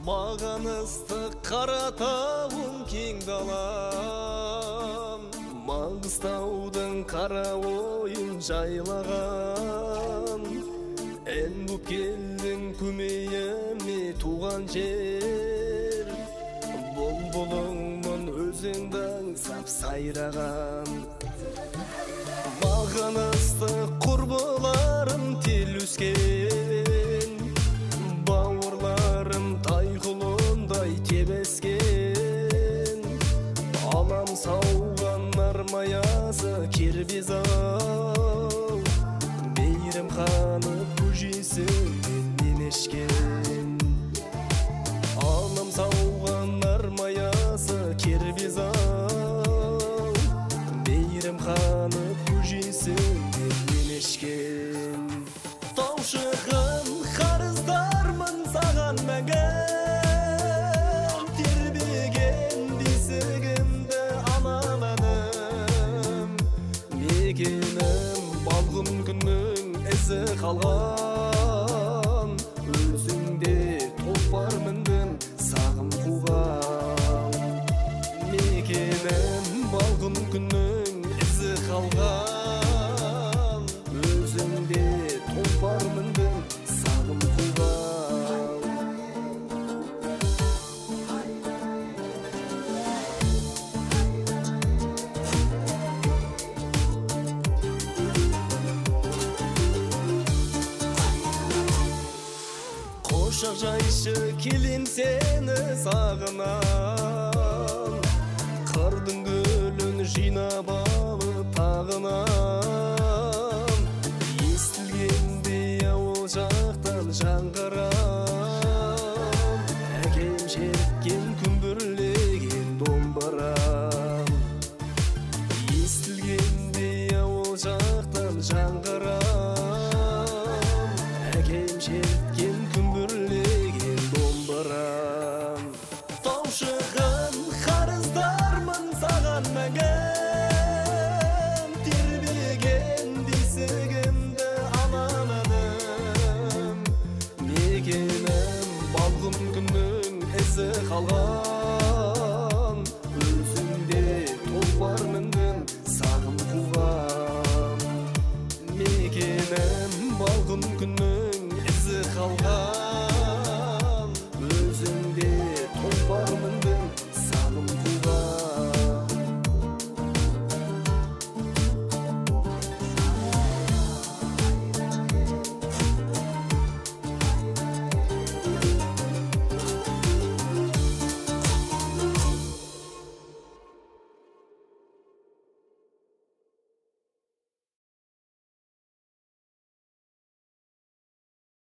Маған ыстық қара тауым кең далам, Маңғыстаудың қара ойын жайлаған. Ән боп келдің көмейіме туған жер, Бұлбұлыңмын өзіңді аңсап сайраған. Маған ыстық құрбыларым тел өскен, бауырларым тайқұлындай тебескен. Алам сауған армаясы кербез-ау, мейірім қанып көжесінен денешкен. Алам сауған армаясы кербез-ау, мейірім қанып көжесінен денешкен. Таушығын қарыздармын саған мәңгі, тербеген бесігімді аналадым. Мекенім балғын күннің ізі қалған, өзіңде тұлпар міндім сағым қуған. Мекенім балғын күннің ізі қалған, өзіңде тұлпар міндім сағым қуған. Қошақ жайшы келем сені сағынам, қырдың гүлін жинап